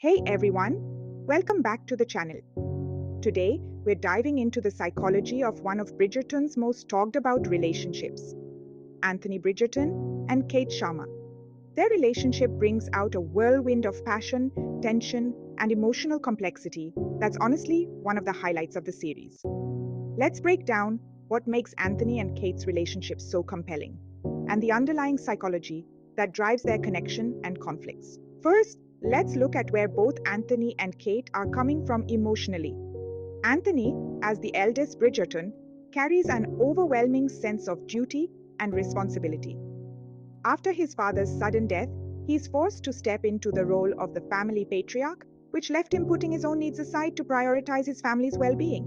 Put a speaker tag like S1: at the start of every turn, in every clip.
S1: Hey everyone, welcome back to the channel. Today, we're diving into the psychology of one of Bridgerton's most talked about relationships, Anthony Bridgerton and Kate Sharma. Their relationship brings out a whirlwind of passion, tension, and emotional complexity that's honestly one of the highlights of the series. Let's break down what makes Anthony and Kate's relationship so compelling and the underlying psychology that drives their connection and conflicts. First, let's look at where both Anthony and Kate are coming from emotionally. Anthony, as the eldest Bridgerton, carries an overwhelming sense of duty and responsibility. After his father's sudden death, he is forced to step into the role of the family patriarch, which left him putting his own needs aside to prioritize his family's well being.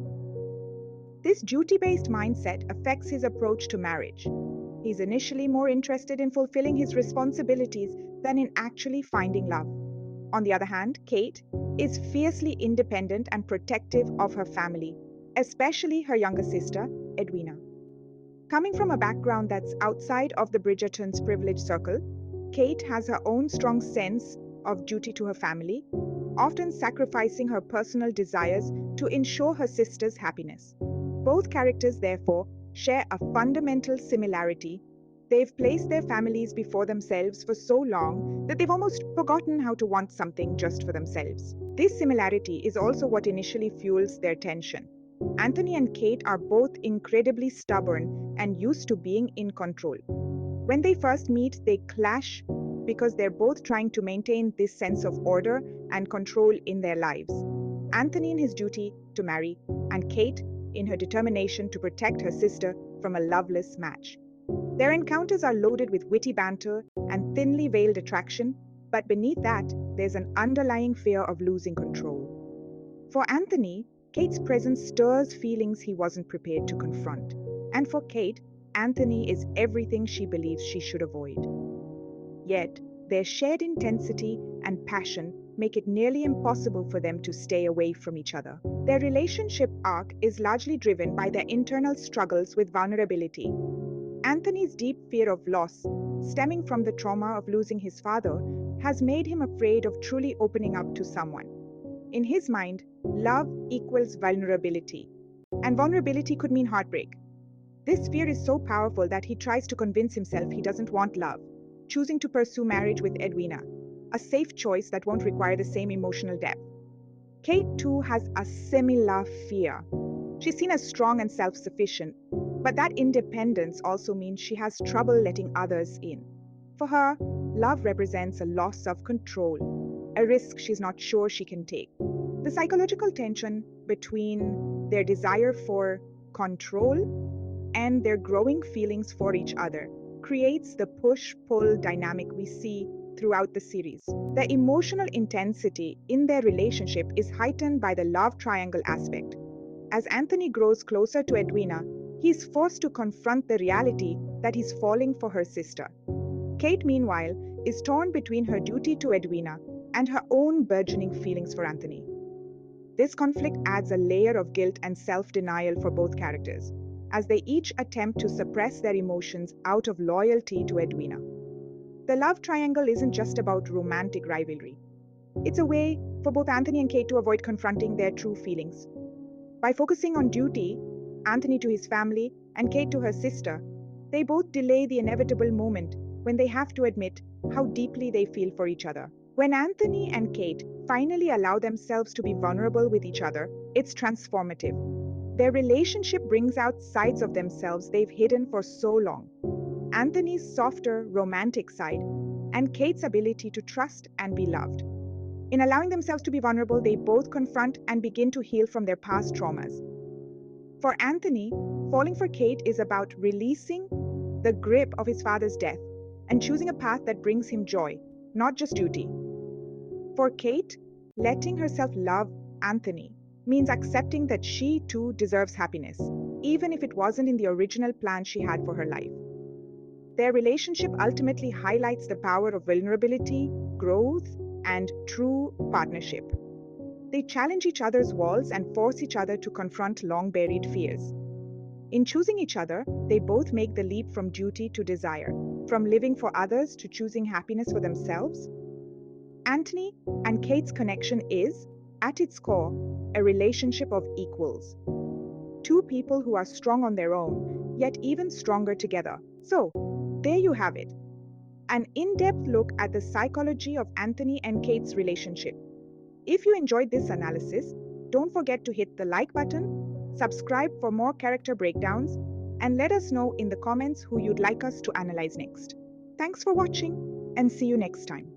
S1: This duty based mindset affects his approach to marriage. He's initially more interested in fulfilling his responsibilities than in actually finding love. On the other hand, Kate is fiercely independent and protective of her family, especially her younger sister, Edwina. Coming from a background that's outside of the Bridgertons' privileged circle, Kate has her own strong sense of duty to her family, often sacrificing her personal desires to ensure her sister's happiness. Both characters, therefore, share a fundamental similarity. They've placed their families before themselves for so long that they've almost forgotten how to want something just for themselves. This similarity is also what initially fuels their tension. Anthony and Kate are both incredibly stubborn and used to being in control. When they first meet, they clash because they're both trying to maintain this sense of order and control in their lives. Anthony in his duty to marry, and Kate in her determination to protect her sister from a loveless match. Their encounters are loaded with witty banter and thinly veiled attraction, but beneath that, there's an underlying fear of losing control. For Anthony, Kate's presence stirs feelings he wasn't prepared to confront. And for Kate, Anthony is everything she believes she should avoid. Yet, their shared intensity and passion make it nearly impossible for them to stay away from each other. Their relationship arc is largely driven by their internal struggles with vulnerability. Anthony's deep fear of loss, stemming from the trauma of losing his father, has made him afraid of truly opening up to someone. In his mind, love equals vulnerability, and vulnerability could mean heartbreak. This fear is so powerful that he tries to convince himself he doesn't want love, choosing to pursue marriage with Edwina, a safe choice that won't require the same emotional depth. Kate, too, has a similar fear. She's seen as strong and self-sufficient, but that independence also means she has trouble letting others in. For her, love represents a loss of control, a risk she's not sure she can take. The psychological tension between their desire for control and their growing feelings for each other creates the push-pull dynamic we see throughout the series. The emotional intensity in their relationship is heightened by the love triangle aspect. As Anthony grows closer to Edwina, he's forced to confront the reality that he's falling for her sister. Kate, meanwhile, is torn between her duty to Edwina and her own burgeoning feelings for Anthony. This conflict adds a layer of guilt and self-denial for both characters, as they each attempt to suppress their emotions out of loyalty to Edwina. The love triangle isn't just about romantic rivalry. It's a way for both Anthony and Kate to avoid confronting their true feelings. By focusing on duty, Anthony to his family and Kate to her sister, they both delay the inevitable moment when they have to admit how deeply they feel for each other. When Anthony and Kate finally allow themselves to be vulnerable with each other, it's transformative. Their relationship brings out sides of themselves they've hidden for so long. Anthony's softer, romantic side, and Kate's ability to trust and be loved. In allowing themselves to be vulnerable, they both confront and begin to heal from their past traumas. For Anthony, falling for Kate is about releasing the grip of his father's death and choosing a path that brings him joy, not just duty. For Kate, letting herself love Anthony means accepting that she too deserves happiness, even if it wasn't in the original plan she had for her life. Their relationship ultimately highlights the power of vulnerability, growth, and true partnership. They challenge each other's walls and force each other to confront long-buried fears. In choosing each other, they both make the leap from duty to desire, from living for others to choosing happiness for themselves. Anthony and Kate's connection is, at its core, a relationship of equals. Two people who are strong on their own, yet even stronger together. So, there you have it. An in-depth look at the psychology of Anthony and Kate's relationship. If you enjoyed this analysis, don't forget to hit the like button, subscribe for more character breakdowns, and let us know in the comments who you'd like us to analyze next. Thanks for watching, and see you next time.